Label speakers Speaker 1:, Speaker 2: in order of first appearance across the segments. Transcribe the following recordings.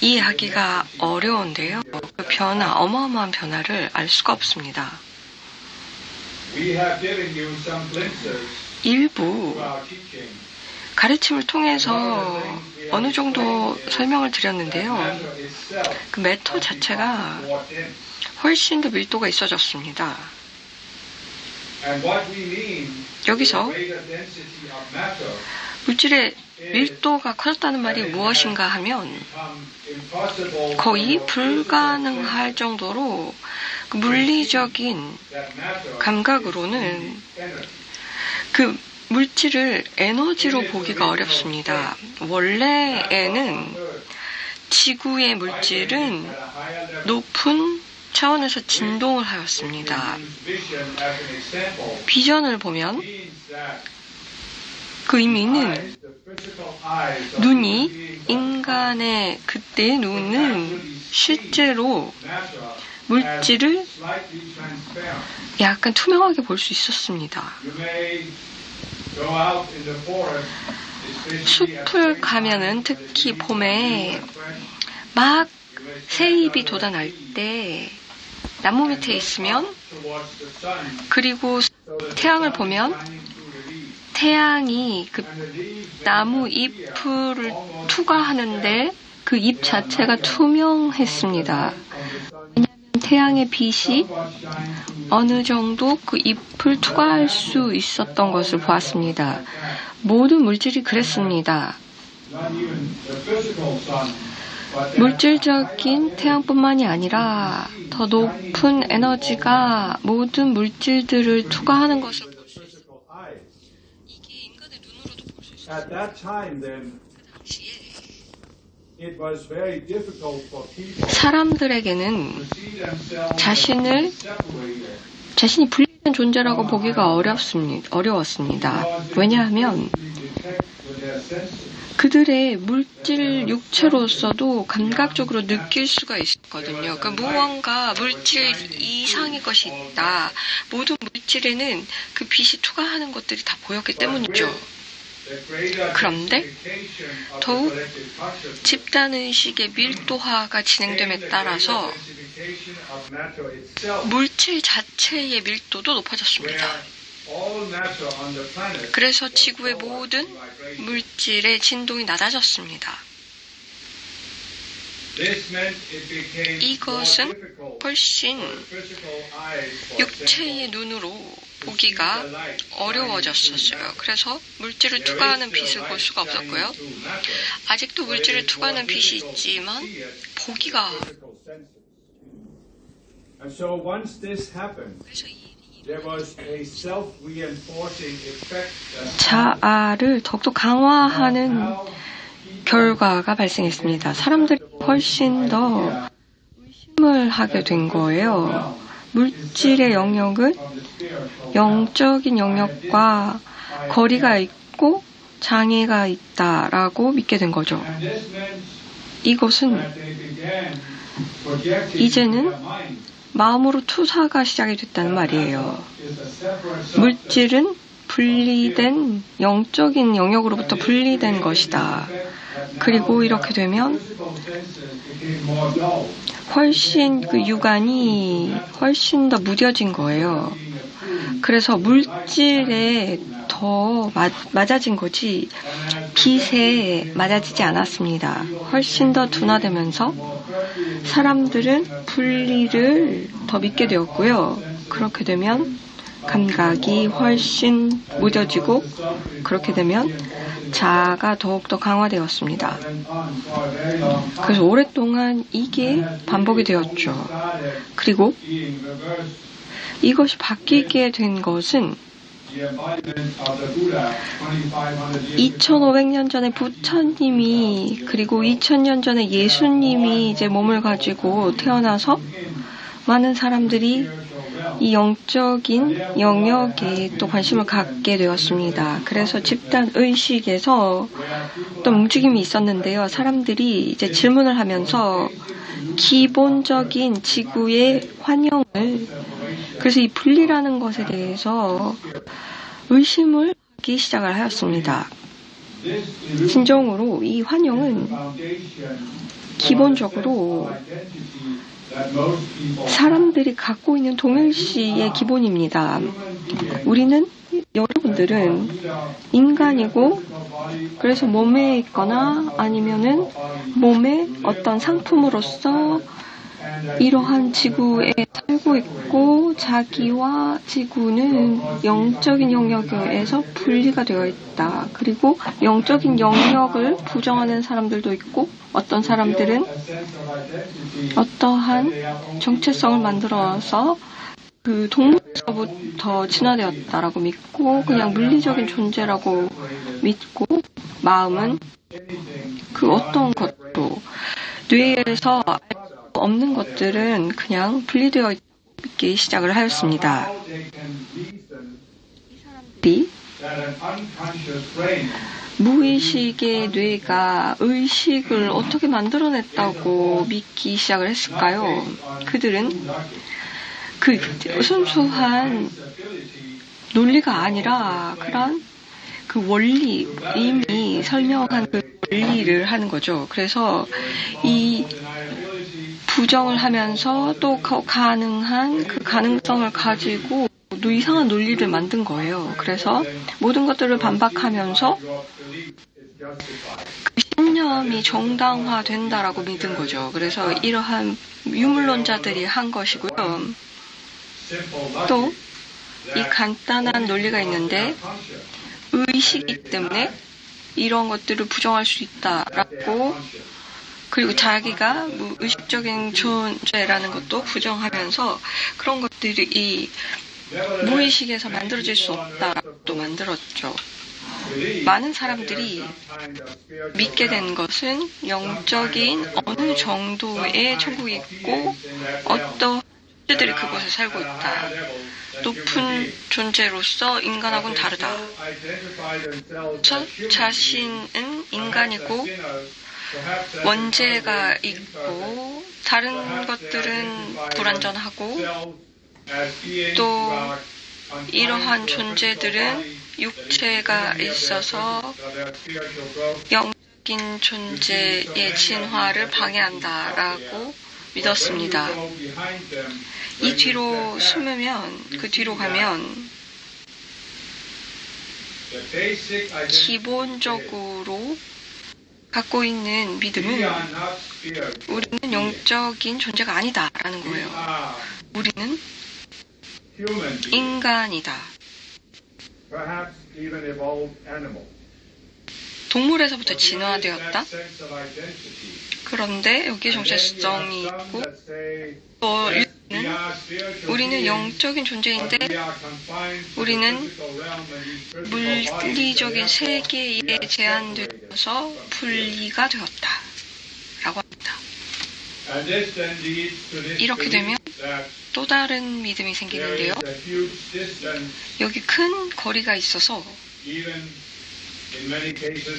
Speaker 1: 이해하기가 어려운데요. 그 변화, 어마어마한 변화를 알 수가 없습니다.
Speaker 2: We have given you some glimpses
Speaker 1: 일부
Speaker 2: through our teaching.
Speaker 1: 가르침을 통해서 어느 정도 설명을 드렸는데요.
Speaker 2: Matter itself
Speaker 1: 그 매터 자체가
Speaker 2: brought in.
Speaker 1: 훨씬 더 밀도가 있어졌습니다.
Speaker 2: And what we mean
Speaker 1: 여기서
Speaker 2: by greater density of matter
Speaker 1: 물질의 밀도가 커졌다는 말이 무엇인가 하면
Speaker 2: become impossible
Speaker 1: 거의
Speaker 2: for
Speaker 1: 불가능할 정도로 그 물리적인
Speaker 2: that matter
Speaker 1: 감각으로는
Speaker 2: energy.
Speaker 1: 그 물질을 에너지로 보기가 어렵습니다. 원래에는 지구의 물질은 높은 차원에서 진동을 하였습니다.
Speaker 2: Vision as an example
Speaker 1: 비전을 보면
Speaker 2: means that
Speaker 1: 그 의미는
Speaker 2: the physical eyes of
Speaker 1: 눈이 인간의 그때의 눈은 실제로
Speaker 2: matter
Speaker 1: 물질을
Speaker 2: slightly transparent.
Speaker 1: 약간 투명하게 볼 수 있었습니다.
Speaker 2: You may go out in the forest, especially at
Speaker 1: 숲을 가면은 특히 봄에 막 새잎이 돋아날 때 나무 밑에 있으면
Speaker 2: towards the sun,
Speaker 1: 그리고
Speaker 2: so that
Speaker 1: 태양을 보면
Speaker 2: shining through the leaves.
Speaker 1: 태양이 그
Speaker 2: And the leaves
Speaker 1: 나무 잎을 투과하는데 그 잎 자체가 투명했습니다. 왜냐하면 태양의 빛이 어느 정도 그 잎을 투과할 수 있었던 것을 보았습니다. 모든 물질이 그랬습니다.
Speaker 2: not even the physical sun, but
Speaker 1: 물질적인 태양뿐만이 아니라 더 높은 에너지가 모든 물질들을 투과하는 것을 볼 수 있습니다.
Speaker 2: physical eyes.
Speaker 1: 이게 인간의 눈으로도 볼 수 있어요.
Speaker 2: At that time, then, it was very difficult for people
Speaker 1: 사람들에게는
Speaker 2: to see themselves
Speaker 1: 자신을
Speaker 2: separated.
Speaker 1: 자신이 분리된 존재라고 보기가 어려웠습니다. 왜냐하면
Speaker 2: Detect with their senses.
Speaker 1: 그들의 물질 육체로서도 감각적으로 느낄 수가 있었거든요. 그러니까 무언가 물질 이상의 것이 있다. 모든 물질에는 그 빛이 투과하는 것들이 다 보였기 때문이죠. 그런데 더욱 집단의식의 밀도화가 진행됨에 따라서 물질 자체의 밀도도 높아졌습니다. 그래서 지구의 모든 물질의 진동이 낮아졌습니다. 이것은 훨씬 육체의 눈으로 보기가 어려워졌었어요. 그래서 물질을 투과하는 빛을 볼 수가 없었고요. 아직도 물질을 투과하는 빛이 있지만 보기가
Speaker 2: And so once this happened,
Speaker 1: 그래서
Speaker 2: there was a self-reinforcing effect that
Speaker 1: 자아를 더욱더 강화하는 결과가 발생했습니다. 사람들이 훨씬 더 의심을 하게 된 거예요. 물질의 영역은 영적인 영역과 거리가 있고 장애가 있다라고 믿게 된 거죠.
Speaker 2: and this meant
Speaker 1: 이것은
Speaker 2: that they began projecting
Speaker 1: 이제는
Speaker 2: in their mind
Speaker 1: 마음으로 투사가 시작이 됐다는 말이에요.
Speaker 2: is a separate substance.
Speaker 1: 물질은 분리된 영적인 영역으로부터 분리된 것이다. 그리고 이렇게 되면
Speaker 2: Physical senses became more dull.
Speaker 1: 훨씬 그 육안이 훨씬 더 무뎌진 거예요. 그래서 물질에 더 맞아진 거지 빛에 맞아지지 않았습니다. 훨씬 더 둔화되면서 사람들은 분리를 더 믿게 되었고요. 그렇게 되면 감각이 훨씬 무뎌지고 그렇게 되면 자아가 더욱더 강화되었습니다. 그래서 오랫동안 이게 반복이 되었죠. 그리고 이것이 바뀌게 된 것은 2500년 전에 부처님이 그리고 2000년 전에 예수님이 이제 몸을 가지고 태어나서 많은 사람들이 이 영적인 영역에 또 관심을 갖게 되었습니다. 그래서 집단 의식에서 또 움직임이 있었는데요. 사람들이 이제 질문을 하면서 기본적인 지구의 환영을 그래서 이 분리라는 것에 대해서 의심을 하기 시작을 하였습니다. 진정으로 이 환영은 기본적으로 사람들이 갖고 있는 동일시의 기본입니다. 여러분들은 인간이고, 그래서 몸에 있거나 아니면은 몸의 어떤 상품으로서 이러한 지구에 살고 있고, 자기와 지구는 영적인 영역에서 분리가 되어 있다. 그리고 영적인 영역을 부정하는 사람들도 있고, 어떤 사람들은 어떠한 정체성을 만들어서 그 동물에서부터 진화되었다라고 믿고, 그냥 물리적인 존재라고 믿고, 마음은 그 어떤 것도 뇌에서 알 수 없는 것들은 그냥 분리되어 있기 시작을 하였습니다. 이 사람들이 무의식의 뇌가 의식을 어떻게 만들어냈다고 믿기 시작을 했을까요? 그들은 그 순수한 논리가 아니라 그런 그 원리, 이미 설명한 그 원리를 하는 거죠. 그래서 이 부정을 하면서 또 가능한 그 가능성을 가지고 이상한 논리를 만든 거예요. 그래서 모든 것들을 반박하면서 그 신념이 정당화된다라고 믿은 거죠. 그래서 이러한 유물론자들이 한 것이고요. 또 이 간단한 논리가 있는데, 의식이기 때문에 이런 것들을 부정할 수 있다라고, 그리고 자기가 의식적인 존재라는 것도 부정하면서 그런 것들이 이 무의식에서 만들어질 수 없다라고 또 만들었죠. 많은 사람들이 믿게 된 것은 영적인 어느 정도의 천국이 있고, 어떤 존재들이 그곳에 살고 있다. 높은 존재로서 인간하고는 다르다. 저 자신은 인간이고 원죄가 있고 다른 것들은 불완전하고, 또 이러한 존재들은 육체가 있어서 영적인 존재의 진화를 방해한다라고 믿었습니다. 이 뒤로 숨으면, 그 뒤로 가면 기본적으로 갖고 있는 믿음은 우리는 영적인 존재가 아니다라는 거예요. 우리는 인간이다. 동물에서부터 진화되었다. 그런데 여기에 정체성이 있고, 또 우리는 영적인 존재인데 우리는 물리적인 세계에 제한되어서 분리가 되었다라고 합니다. 이렇게 되면 또 다른 믿음이 생기는데요. 여기 큰 거리가 있어서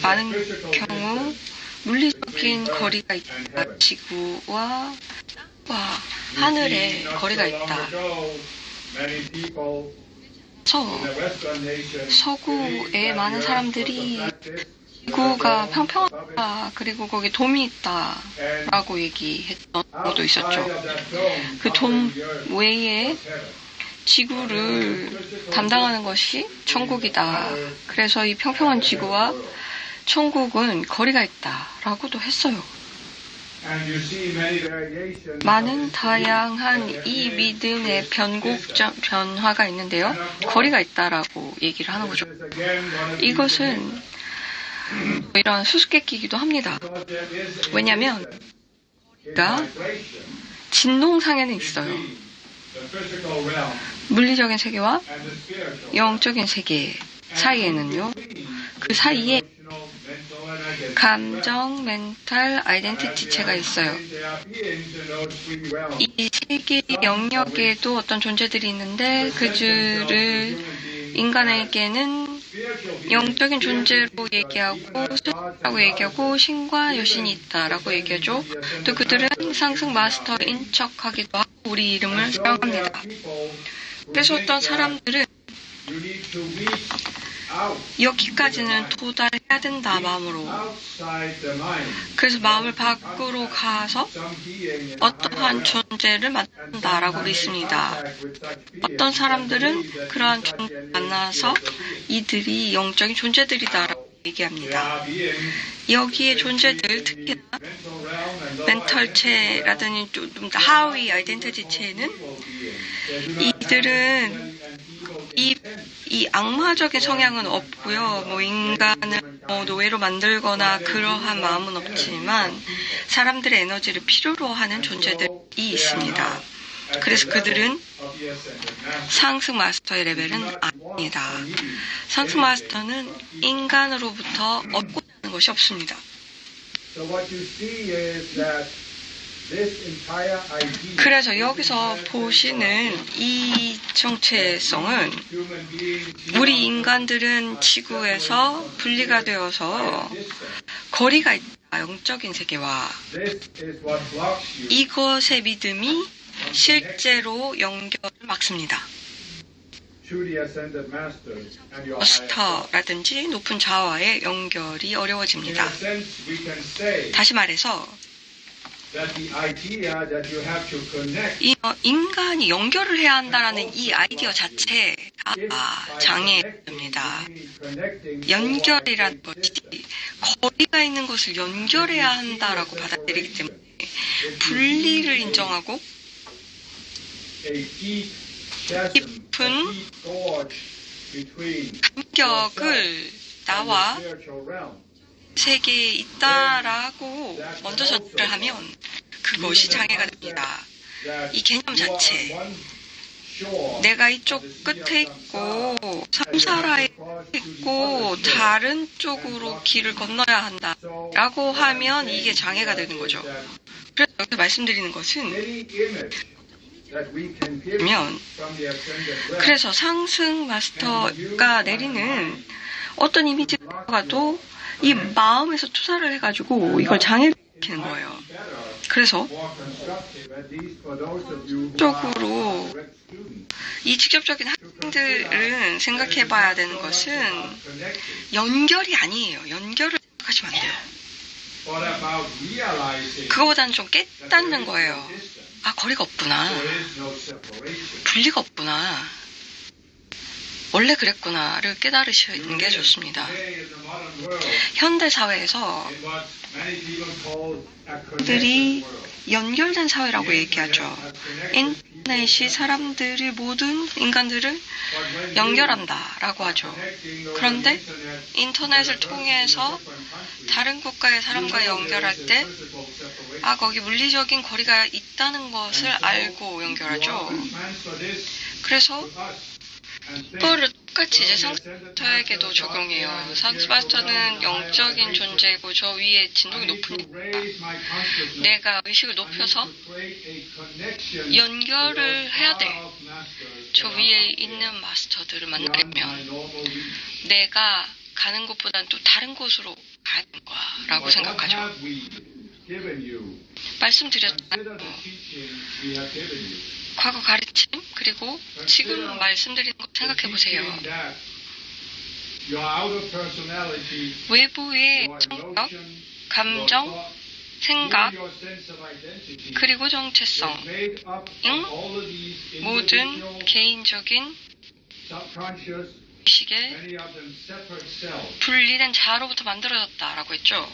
Speaker 1: 많은 경우 물리적인 거리가 있다. 지구와 하늘에 거리가 있다. 서구에 많은 사람들이 지구가 평평하다, 그리고 거기 돔이 있다라고 얘기했던 것도 있었죠. 그 돔 외에 지구를 담당하는 것이 천국이다. 그래서 이 평평한 지구와 천국은 거리가 있다라고도 했어요. 많은 다양한 이 믿음의 변화가 있는데요. 거리가 있다라고 얘기를 하는 거죠. 이것은 이런 수수께끼이기도 합니다. 왜냐하면 거리가 진동상에는 있어요. 물리적인 세계와 영적인 세계 사이에는요. 그 사이에 감정, 멘탈, 아이덴티티체가 있어요. 이 세계 영역에도 어떤 존재들이 있는데 그들을 인간에게는 영적인 존재로 얘기하고 스스로라고 얘기하고 신과 여신이 있다라고 얘기하죠. 또 그들은 상승 마스터인 척하기도 하고 우리 이름을 사용합니다. 그래서 어떤 사람들은 여기까지는 도달해야 된다, 마음으로. 그래서 마음을 밖으로 가서 어떠한 존재를 만난다라고 믿습니다. 어떤 사람들은 그러한 존재를 만나서 이들이 영적인 존재들이다라고 얘기합니다. 여기에 존재들, 특히나 멘털체라든지 좀 더 하위 아이덴티티체는 이들은 이 악마적인 성향은 없고요. 뭐 인간을 노예로 만들거나 그러한 마음은 없지만 사람들의 에너지를 필요로 하는 존재들이 있습니다. 그래서 그들은 상승 마스터의 레벨은 아닙니다. 상승 마스터는 인간으로부터 얻고자 하는 것이 없습니다. 그래서 여기서 보시는 이 정체성은 우리 인간들은 지구에서 분리가 되어서 거리가 있다, 영적인 세계와. 이것의 믿음이 실제로 연결을 막습니다. 마스터라든지 높은 자아와의 연결이 어려워집니다. 다시 말해서 인간이 연결을 해야 한다는 이 아이디어 자체가 장애입니다. 연결이라는 것이 거리가 있는 것을 연결해야 한다라고 받아들이기 때문에 분리를 인정하고 깊은 간격을 나와 세계에 있다라고 먼저 전제를 하면 그것이 장애가 됩니다. 이 개념 자체, 내가 이쪽 끝에 있고 삼사라에 있고 다른 쪽으로 길을 건너야 한다라고 하면 이게 장애가 되는 거죠. 그래서 여기서 말씀드리는 것은 그래서 상승 마스터가 내리는 어떤 이미지가 가도 이 마음에서 투사를 해가지고 이걸 장애를 시키는 거예요. 그래서 적으로 이 직접적인 학생들은 생각해 봐야 되는 것은 연결이 아니에요. 연결을 생각하시면 안 돼요. 그거보다는 좀 깨닫는 거예요. 아, 거리가 없구나. 분리가 없구나. 원래 그랬구나를 깨달으시는 게 좋습니다. 현대 사회에서 그들이 연결된 사회라고 얘기하죠. 인터넷이 사람들이 모든 인간들을 연결한다라고 하죠. 그런데 인터넷을 통해서 다른 국가의 사람과 연결할 때 거기 물리적인 거리가 있다는 것을 알고 연결하죠. 그래서 이거를 똑같이 이제 상스마스터에게도 적용해요. 상스마스터는 영적인 존재고 저 위에 진동이 높으니까 내가 의식을 높여서 연결을 해야 돼. 저 위에 있는 마스터들을 만나려면 내가 가는 곳보다는 또 다른 곳으로 가야 되는 거야 라고 생각하죠. 말씀드렸잖아요. 과거 가르침 그리고 지금 말씀드리는 것 생각해 보세요. 외부의 성격, 감정, 생각 그리고 정체성 모든 개인적인 의식의 분리된 자아로부터 만들어졌다라고 했죠.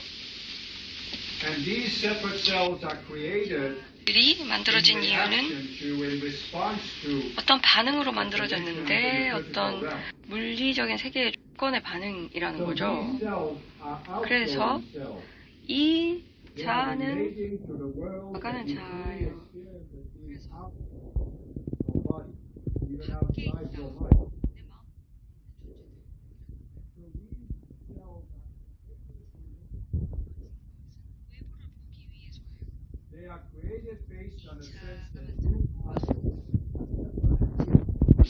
Speaker 1: 들이 만들어진 이유는 어떤 반응으로 만들어졌는데 어떤 물리적인 세계의 조건의 반응이라는 거죠. 그래서 이 자아는 나가는 자아예요. 그래서 밖에 있다.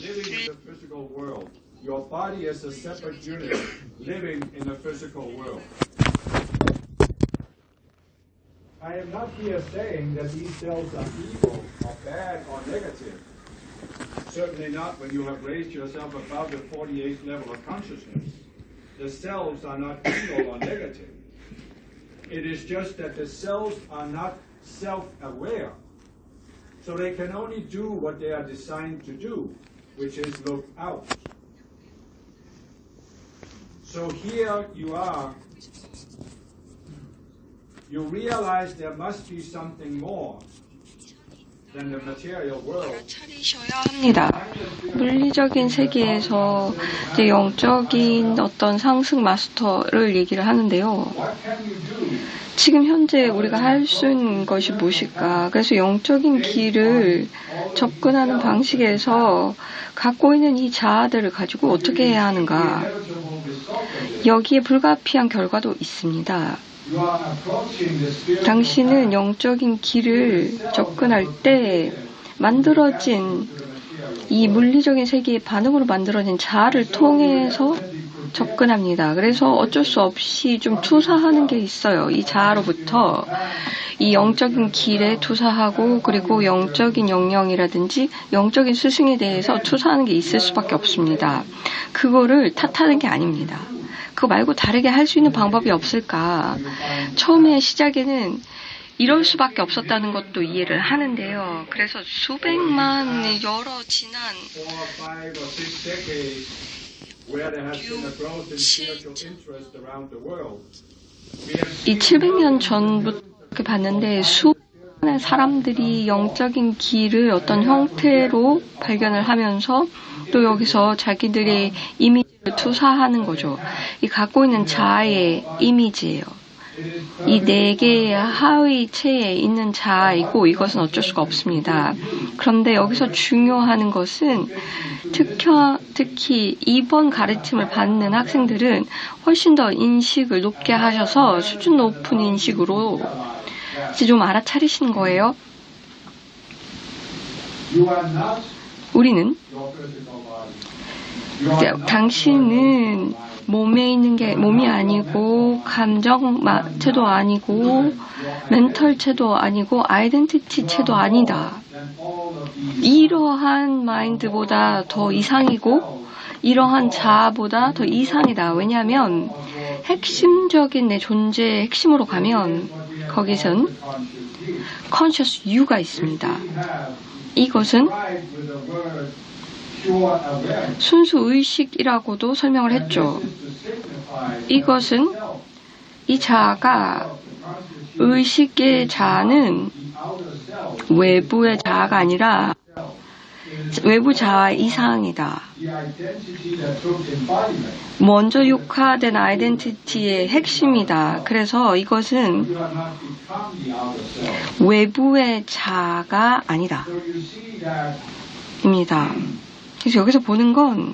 Speaker 2: Living in the physical world. Your body is a separate unit living in the physical world. I am not here saying that these cells are evil or bad or negative. Certainly not when you have raised yourself above the 48th level of consciousness. The selves are not evil or negative. It is just that the selves are not self-aware. So they can only do what they are designed to do, which is look out. So here you are. You realize there must be something more than the material world.
Speaker 1: 차리셔야 합니다. 물리적인 세계에서 이제 영적인 어떤 상승 마스터를 얘기를 하는데요. 지금 현재 우리가 할 수 있는 것이 무엇일까? 그래서 영적인 길을 접근하는 방식에서 갖고 있는 이 자아들을 가지고 어떻게 해야 하는가? 여기에 불가피한 결과도 있습니다. 당신은 영적인 길을 접근할 때 만들어진 이 물리적인 세계의 반응으로 만들어진 자아를 통해서 접근합니다. 그래서 어쩔 수 없이 좀 투사하는 게 있어요. 이 자아로부터 이 영적인 길에 투사하고 그리고 영적인 영령이라든지 영적인 스승에 대해서 투사하는 게 있을 수밖에 없습니다. 그거를 탓하는 게 아닙니다. 그거 말고 다르게 할 수 있는 방법이 없을까? 처음에 시작에는 이럴 수밖에 없었다는 것도 이해를 하는데요. 그래서 수백만 여러 지난 이 700년 전부터 봤는데 수많은 사람들이 영적인 길을 어떤 형태로 발견을 하면서 또 여기서 자기들의 이미지를 투사하는 거죠. 이 갖고 있는 자아의 이미지예요. 이 네 개의 하위체에 있는 자아이고 이것은 어쩔 수가 없습니다. 그런데 여기서 중요한 것은 특히 이번 가르침을 받는 학생들은 훨씬 더 인식을 높게 하셔서 수준 높은 인식으로 이제 좀 알아차리시는 거예요. 우리는 당신은 몸에 있는 게 몸이 아니고 감정체도 아니고 멘털체도 아니고 아이덴티티체도 아니다. 이러한 마인드보다 더 이상이고 이러한 자아보다 더 이상이다. 왜냐하면 핵심적인 내 존재의 핵심으로 가면 거기선 conscious you가 있습니다. 이것은 순수 의식이라고도 설명을 했죠. 이것은 이 자아가 의식의 자아는 외부의 자아가 아니라 외부 자아 이상이다. 먼저 육화된 아이덴티티의 핵심이다. 그래서 이것은 외부의 자아가 아니다. 입니다. 그래서 여기서 보는 건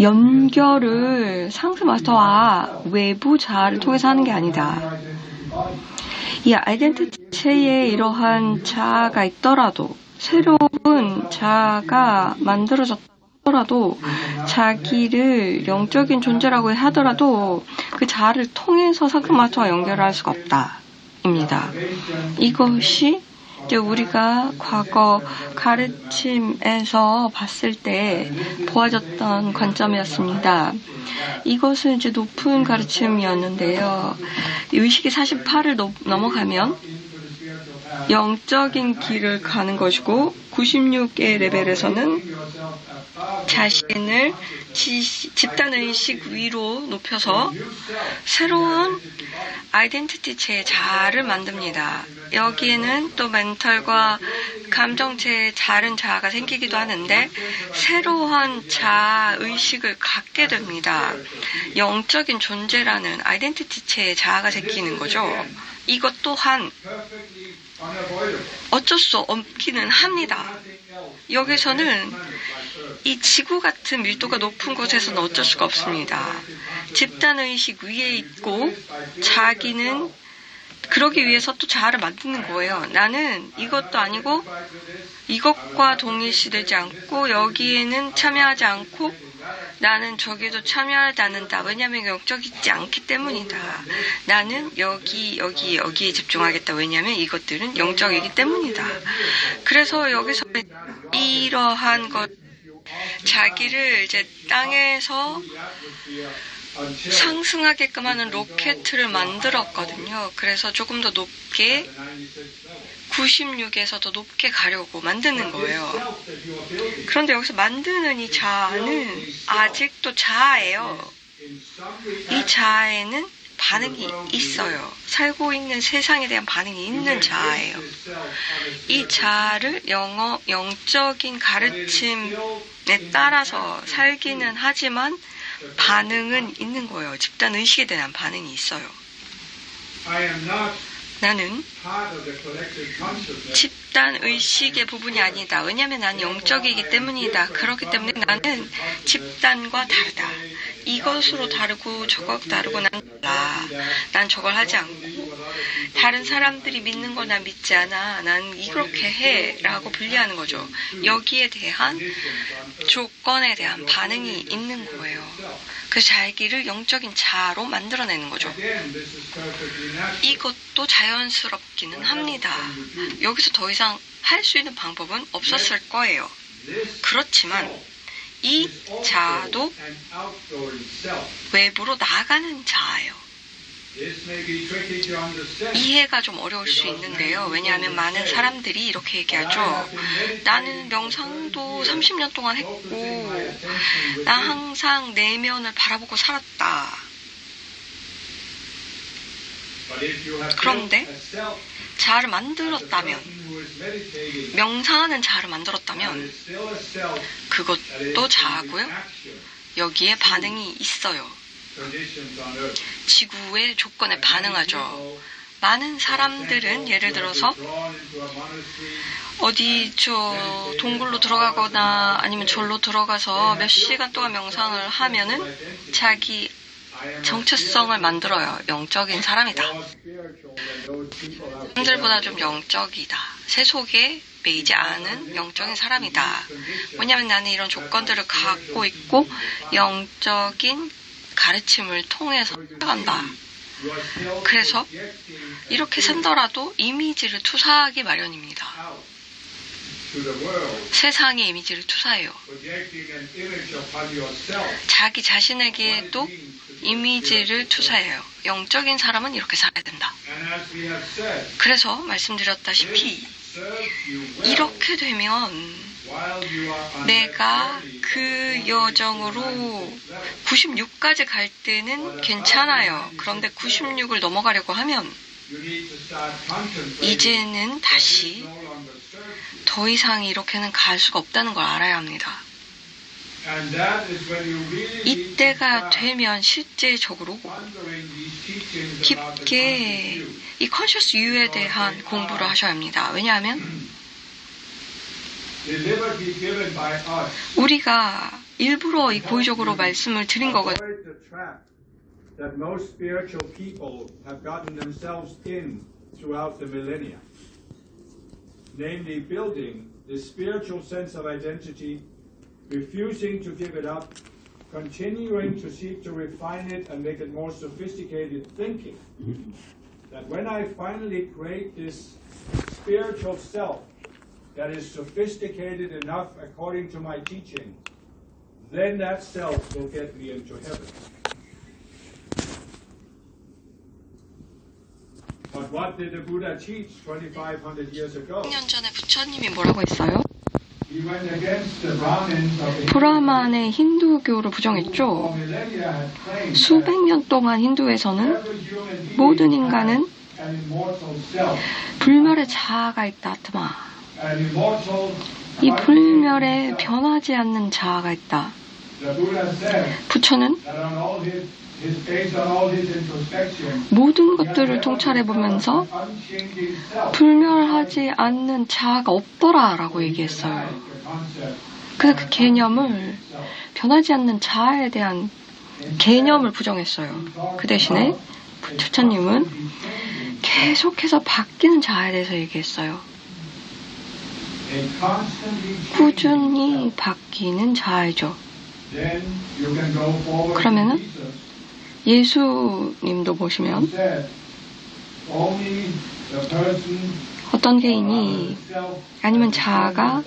Speaker 1: 연결을 상승 마스터와 외부 자아를 통해서 하는 게 아니다. 이 아이덴티티체에 이러한 자아가 있더라도 새로운 자아가 만들어졌다 하더라도 자기를 영적인 존재라고 하더라도 그 자아를 통해서 상승 마스터와 연결할 수가 없다. 입니다. 이것이 이제 우리가 과거 가르침에서 봤을 때 보아졌던 관점이었습니다. 이것은 이제 높은 가르침이었는데요. 의식이 48을 넘어가면 영적인 길을 가는 것이고 96의 레벨에서는 자신을 집단의식 위로 높여서 새로운 아이덴티티체의 자아를 만듭니다. 여기에는 또 멘털과 감정체의 다른 자아가 생기기도 하는데 새로운 자아의식을 갖게 됩니다. 영적인 존재라는 아이덴티티체의 자아가 생기는 거죠. 이것 또한 어쩔 수 없기는 합니다. 여기서는 이 지구 같은 밀도가 높은 곳에서는 어쩔 수가 없습니다. 집단의식 위에 있고 자기는 그러기 위해서 또 자아를 만드는 거예요. 나는 이것도 아니고 이것과 동일시되지 않고 여기에는 참여하지 않고 나는 저기도 참여하지 않는다. 왜냐하면 영적이지 않기 때문이다. 나는 여기에 집중하겠다. 왜냐하면 이것들은 영적이기 때문이다. 그래서 여기서 이러한 것, 자기를 이제 땅에서 상승하게끔 하는 로켓을 만들었거든요. 그래서 조금 더 높게 96에서 더 높게 가려고 만드는 거예요. 그런데 여기서 만드는 이 자아는 아직도 자아예요. 이 자아에는 반응이 있어요. 살고 있는 세상에 대한 반응이 있는 자아예요. 이 자아를 영적인 가르침에 따라서 살기는 하지만 반응은 있는 거예요. 집단 의식에 대한 반응이 있어요. 나는 집단 의식의 부분이 아니다. 왜냐하면 나는 영적이기 때문이다. 그렇기 때문에 나는 집단과 다르다. 이것으로 다르고 저것 다르고 난 달라. 난 저걸 하지 않고 다른 사람들이 믿는 걸 난 믿지 않아. 난 이렇게 해 라고 분리하는 거죠. 여기에 대한 조건에 대한 반응이 있는 거예요. 그 자기를 영적인 자아로 만들어내는 거죠. 이것도 자연스럽기는 합니다. 여기서 더 이상 할 수 있는 방법은 없었을 거예요. 그렇지만 이 자아도 외부로 나가는 자아예요. 이해가 좀 어려울 수 있는데요. 왜냐하면 많은 사람들이 이렇게 얘기하죠. 나는 명상도 30년 동안 했고 나 항상 내면을 바라보고 살았다. 그런데 자아를 만들었다면, 명상하는 자아를 만들었다면 그것도 자아고요. 여기에 반응이 있어요. 지구의 조건에 반응하죠. 많은 사람들은 예를 들어서 어디 동굴로 들어가거나 아니면 절로 들어가서 몇 시간 동안 명상을 하면은 자기 정체성을 만들어요. 영적인 사람이다. 사람들보다 좀 영적이다. 세속에 매이지 않은 영적인 사람이다. 왜냐하면 나는 이런 조건들을 갖고 있고 영적인 가르침을 통해서 살아간다. 그래서 이렇게 산더라도 이미지를 투사하기 마련입니다. 세상에 이미지를 투사해요. 자기 자신에게도 이미지를 투사해요. 영적인 사람은 이렇게 살아야 된다. 그래서 말씀드렸다시피 이렇게 되면 내가 그 여정으로 96까지 갈 때는 괜찮아요. 그런데 96을 넘어가려고 하면 이제는 다시 더 이상 이렇게는 갈 수가 없다는 걸 알아야 합니다. 이때가 되면 실제적으로 깊게 이 컨셔스 유에 대한 공부를 하셔야 합니다. 왜냐하면 우리가 일부러 이 고의적으로 말씀을 드린 거거든요.
Speaker 2: That most spiritual people have gotten themselves in throughout the millennia. Namely, building this spiritual sense of identity, refusing to give it up, continuing to seek to refine it and make it more sophisticated thinking. That when I finally create this spiritual self that is sophisticated enough according to my teaching, then that self will get me into heaven. But what did the Buddha teach 2,500 years ago?
Speaker 1: 100년 전에 부처님이 뭐라고 했어요?
Speaker 2: He went against the Brahmins of the
Speaker 1: 브라만의 힌두교를 부정했죠. 수백 년 동안 힌두에서는 모든 인간은 불멸의 자아가 있다, 아트마. 이 불멸에 변하지 않는 자아가 있다. 부처는 모든 것들을 통찰해보면서 불멸하지 않는 자아가 없더라 라고 얘기했어요. 그래서 그 개념을, 변하지 않는 자아에 대한 개념을 부정했어요. 그 대신에 부처님은 계속해서 바뀌는 자아에 대해서 얘기했어요. 꾸준히 바뀌는 자아이죠. 그러면은 예수님도 보시면 어떤 개인이 아니면 자아가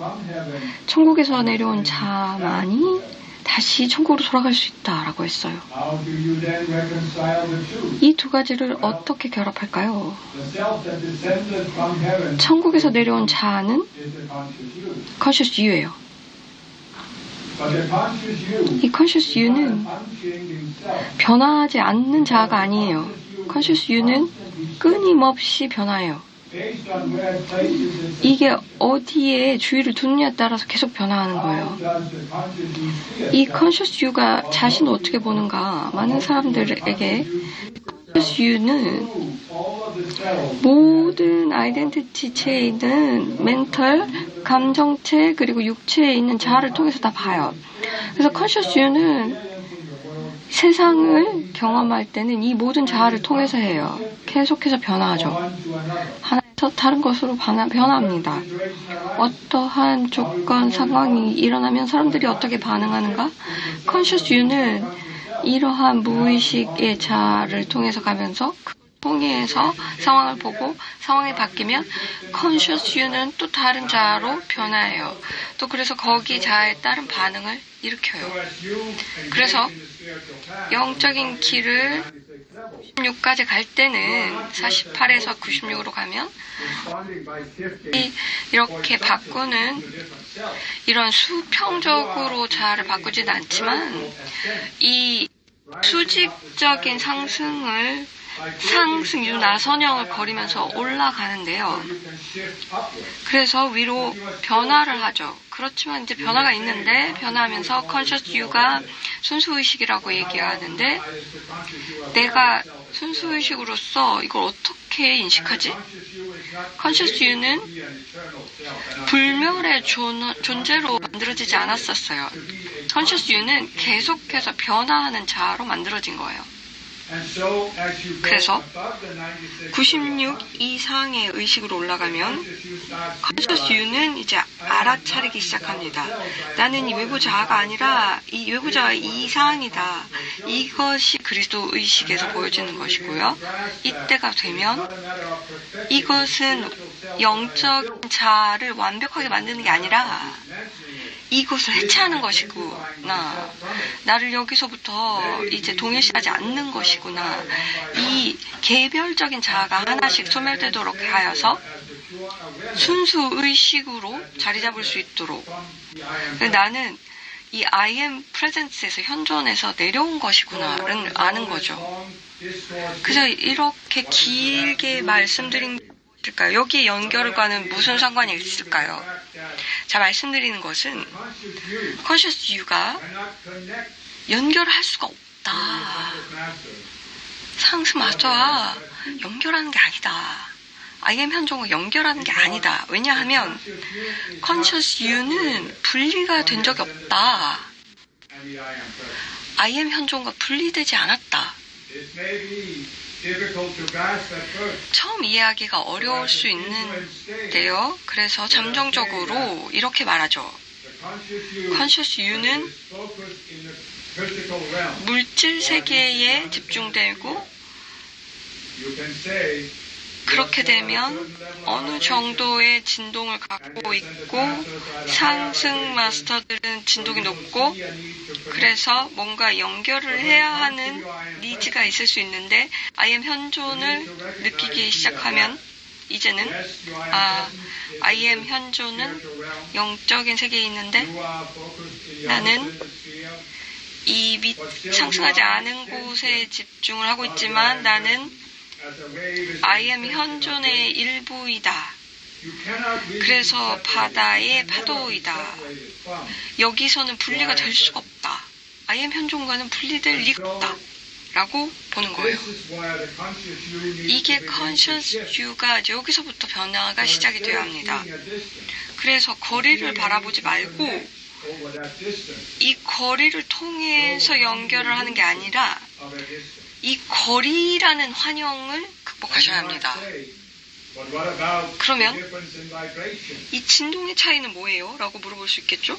Speaker 1: 천국에서 내려온 자만이 다시 천국으로 돌아갈 수 있다라고 했어요. 이 두 가지를 어떻게 결합할까요? 천국에서 내려온 자아는 conscious you예요. 이 conscious you는 변화하지 않는 자아가 아니에요. conscious you는 끊임없이 변화해요. 이게 어디에 주의를 두느냐에 따라서 계속 변화하는 거예요. 이 conscious you가 자신을 어떻게 보는가? 많은 사람들에게 conscious you는 모든 아이덴티티체에 있는 멘털, 감정체, 그리고 육체에 있는 자아를 통해서 다 봐요. 그래서 conscious you는 세상을 경험할 때는 이 모든 자아를 통해서 해요. 계속해서 변화하죠. 하나에서 다른 것으로 변화합니다. 어떠한 조건, 상황이 일어나면 사람들이 어떻게 반응하는가? conscious you는 이러한 무의식의 자아를 통해서 가면서 통해서 상황을 보고 상황이 바뀌면 conscious you는 또 다른 자아로 변화해요. 또 그래서 거기 자아에 따른 반응을 일으켜요. 그래서 영적인 길을 96까지 갈 때는 48에서 96으로 가면 이렇게 바꾸는 이런 수평적으로 자아를 바꾸지는 않지만 이 수직적인 상승 유나선형을 거리면서 올라가는데요. 그래서 위로 변화를 하죠. 그렇지만 이제 변화가 있는데 변화하면서 conscious you가 순수의식이라고 얘기하는데 내가 순수의식으로서 이걸 어떻게 인식하지? conscious you는 불멸의 존재로 만들어지지 않았었어요. conscious you는 계속해서 변화하는 자아로 만들어진 거예요. 그래서 96 이상의 의식으로 올라가면 conscious you는 이제 알아차리기 시작합니다. 나는 이 외부 자아가 아니라 이 외부 자아 이상이다. 이것이 그리스도 의식에서 보여지는 것이고요. 이때가 되면 이것은 영적 자아를 완벽하게 만드는 게 아니라 이것을 해체하는 것이구나. 나를 여기서부터 이제 동일시하지 않는 것이구나. 이 개별적인 자아가 하나씩 소멸되도록 하여서 순수 의식으로 자리 잡을 수 있도록. 나는 이 I am presence에서 현존에서 내려온 것이구나를 아는 거죠. 그래서 이렇게 길게 말씀드린 것일까요? 여기에 연결과는 무슨 상관이 있을까요? 자, 말씀드리는 것은 conscious you가 연결을 할 수가 없다. 상승 마스터와 연결하는 게 아니다. I am 현존과 연결하는 게 아니다. 왜냐하면 conscious you는 분리가 된 적이 없다. I am 현존과 분리되지 않았다. 처음 이해하기가 어려울 수 있는데요. 그래서 잠정적으로 이렇게 말하죠. conscious you는 물질 세계에 집중되고 그렇게 되면 어느 정도의 진동을 갖고 있고 상승 마스터들은 진동이 높고 그래서 뭔가 연결을 해야 하는 니즈가 있을 수 있는데 I am 현존을 느끼기 시작하면 이제는 I am 현존은 영적인 세계에 있는데 나는 이 상승하지 않은 곳에 집중을 하고 있지만 나는 I am 현존의 일부이다. 그래서 바다의 파도이다. 여기서는 분리가 될 수가 없다. I am 현존과는 분리될 리가 없다. 라고 보는 거예요. 이게 conscious you가 여기서부터 변화가 시작이 되어야 합니다. 그래서 거리를 바라보지 말고 이 거리를 통해서 연결을 하는 게 아니라 이 거리라는 환영을 극복하셔야 합니다. 그러면 이 진동의 차이는 뭐예요? 라고 물어볼 수 있겠죠?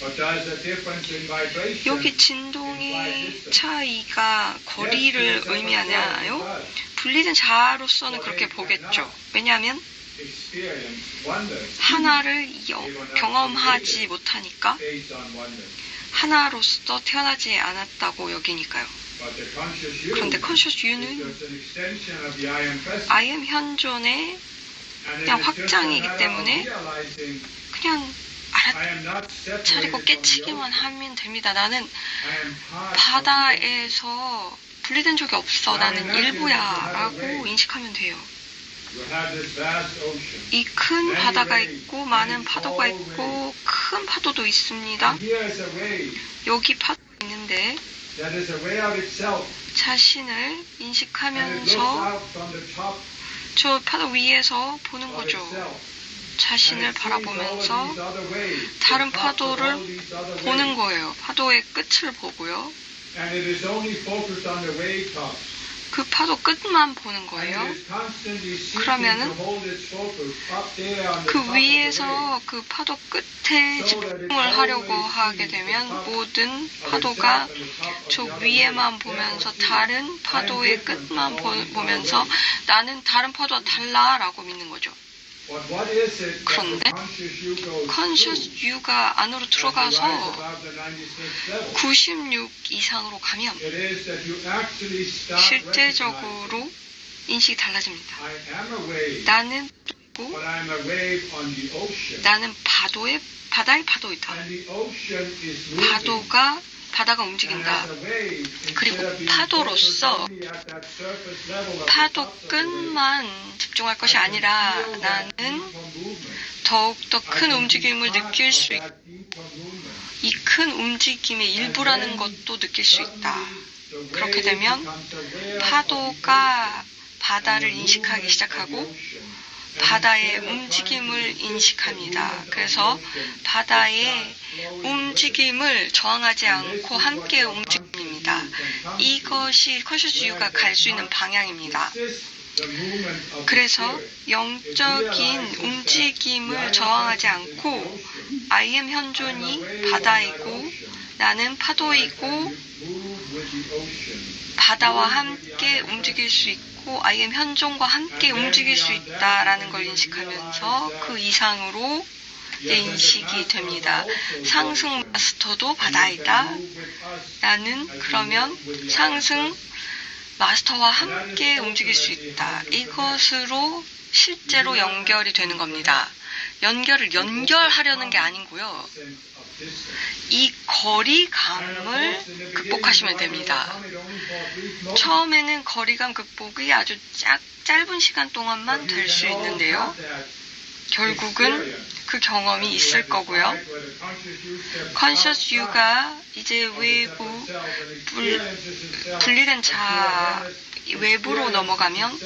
Speaker 2: But there's a difference in vibration.
Speaker 1: 여기 진동의 차이가 거리를 의미하나요? 분리된 자아로서는 그렇게 보겠죠. 왜냐하면
Speaker 2: Experience wonders
Speaker 1: 하나를 경험하지 못하니까
Speaker 2: based on wonders.
Speaker 1: 하나로서 태어나지 않았다고 여기니까요.
Speaker 2: But the conscious you
Speaker 1: 그런데 컨셔스
Speaker 2: is
Speaker 1: 유는
Speaker 2: just an extension of the I am present.
Speaker 1: I am 현존의
Speaker 2: And
Speaker 1: 그냥
Speaker 2: it is just a
Speaker 1: 확장이기
Speaker 2: matter of
Speaker 1: 때문에
Speaker 2: realizing
Speaker 1: 그냥
Speaker 2: I am not separated
Speaker 1: 차리고
Speaker 2: from the
Speaker 1: 깨치기만
Speaker 2: ocean.
Speaker 1: 하면 됩니다. 나는
Speaker 2: I am part of
Speaker 1: 바다에서 분리된 적이 없어. 나는 일부야 라고 인식하면 돼요.
Speaker 2: You have this vast ocean.
Speaker 1: 이 큰 바다가 있고 많은 파도가 있고 큰 파도도 있습니다.
Speaker 2: And here is a wave
Speaker 1: 여기 파도가 있는데
Speaker 2: that is aware of itself.
Speaker 1: 자신을
Speaker 2: And it looks
Speaker 1: 인식하면서
Speaker 2: out from the top
Speaker 1: 저 파도 위에서 보는
Speaker 2: of
Speaker 1: 거죠.
Speaker 2: itself.
Speaker 1: 자신을
Speaker 2: And it sees all of
Speaker 1: 바라보면서
Speaker 2: these other waves,
Speaker 1: 다른
Speaker 2: the tops of
Speaker 1: 파도를
Speaker 2: all these other
Speaker 1: 보는
Speaker 2: waves.
Speaker 1: 거예요. 파도의 끝을 보고요.
Speaker 2: And it is only focused on the wave tops.
Speaker 1: 그 파도 끝만 보는
Speaker 2: And
Speaker 1: 거예요.
Speaker 2: it is constantly seeking
Speaker 1: 그러면은
Speaker 2: to hold its focus up there on the
Speaker 1: 그
Speaker 2: top of the wave.
Speaker 1: 위에서 그 파도 끝에 집중을 하려고 하게 되면 모든 파도가 저 위에만 보면서 다른 파도의 끝만 보면서 나는 다른 파도와 달라라고 믿는 거죠.
Speaker 2: But what is it that
Speaker 1: 그런데
Speaker 2: the conscious you goes
Speaker 1: 컨셔스
Speaker 2: through
Speaker 1: 유가 안으로
Speaker 2: as you rise
Speaker 1: 들어가서
Speaker 2: above the 96 level?
Speaker 1: 96 이상으로 가면
Speaker 2: It is that you actually start
Speaker 1: 실제적으로 인식이 달라집니다.
Speaker 2: I am a wave,
Speaker 1: 나는 있고
Speaker 2: but I'm a wave on the ocean.
Speaker 1: 나는 바다의 파도이다.
Speaker 2: And the ocean is moving.
Speaker 1: 바다가
Speaker 2: And
Speaker 1: 움직인다.
Speaker 2: as a wave,
Speaker 1: 그리고
Speaker 2: instead of being
Speaker 1: 파도로서
Speaker 2: focused only at that surface level of the
Speaker 1: 파도
Speaker 2: tops of the wave,
Speaker 1: 끝만 집중할 것이 아니라
Speaker 2: I can feel that
Speaker 1: 나는
Speaker 2: deeper movement.
Speaker 1: 더욱더
Speaker 2: I
Speaker 1: 큰
Speaker 2: can
Speaker 1: 움직임을
Speaker 2: be part
Speaker 1: 느낄
Speaker 2: of
Speaker 1: 수 있고
Speaker 2: that deeper movement.
Speaker 1: 이 큰 움직임의 일부라는 것도 느낄 수 있다. 그렇게 되면 파도가 바다를 인식하기 시작하고 바다의 움직임을 인식합니다. 그래서 바다의 움직임을 저항하지 않고 함께 움직입니다. 이것이 컨셔스 유가 갈 수 있는 방향입니다. 그래서 영적인 움직임을 저항하지 않고 I am 현존이 바다이고 나는 파도이고 바다와 함께 움직일 수 있고 I am 현존과 함께 움직일 수 있다라는 걸 인식하면서 그 이상으로 인식이 됩니다. 상승 마스터도 바다이다. 나는 그러면 상승 마스터와 함께 움직일 수 있다. 이것으로 실제로 연결이 되는 겁니다. 연결하려는 게 아니고요. 이 거리감을 극복하시면 됩니다. 처음에는 거리감 극복이 아주 짧은 시간 동안만 될 수 있는데요. 결국은 그 경험이 있을 거고요. 컨셔스 유가 이제 분리된 외부로 넘어가면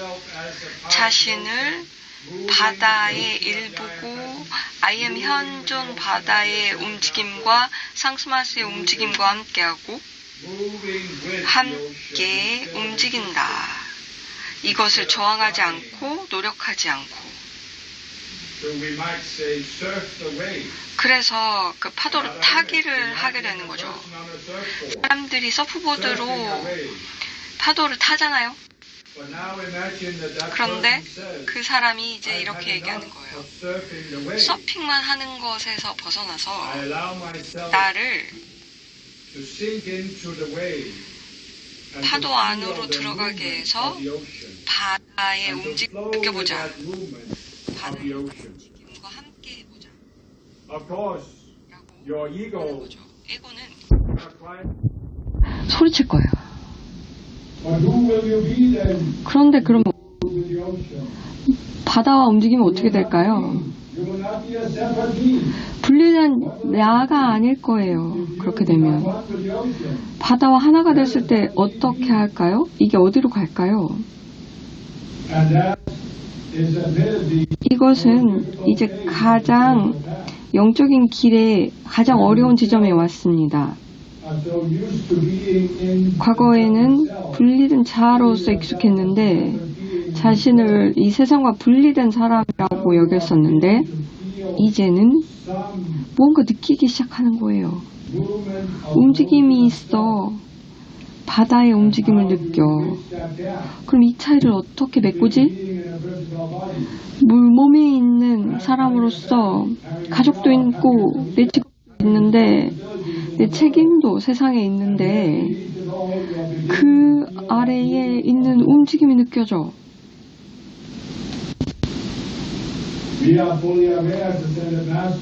Speaker 1: 자신을 바다의 일부고 I am 현존 바다의 움직임과 상스마스의 움직임과 함께하고 함께 움직인다. 이것을 저항하지 않고 노력하지 않고 그래서 그 파도를 타기를 하게 되는 거죠. 사람들이 서프보드로 파도를 타잖아요. 그런데 그 사람이 이제 이렇게 얘기하는 거예요. 서핑만 하는 것에서 벗어나서 나를 파도 안으로 들어가게 해서 바다의 움직임을 느껴보자. 바다의 움직임과 함께 해보자. 라고 하는 거죠. 에고는 소리칠 거예요. 그런데 그럼 바다와 움직이면 어떻게 될까요? 분리된 나가 아닐 거예요. 그렇게 되면 바다와 하나가 됐을 때 어떻게 할까요? 이게 어디로 갈까요? 이것은 이제 가장 영적인 길에 가장 어려운 지점에 왔습니다. 과거에는 분리된 자아로서 익숙했는데 자신을 이 세상과 분리된 사람이라고 여겼었는데 이제는 뭔가 느끼기 시작하는 거예요. 움직임이 있어. 바다의 움직임을 느껴. 그럼 이 차이를 어떻게 메꾸지? 몸에 있는 사람으로서 가족도 있고 내 직업도 있는데 내 책임도 세상에 있는데 그 아래에 있는 움직임이 느껴져.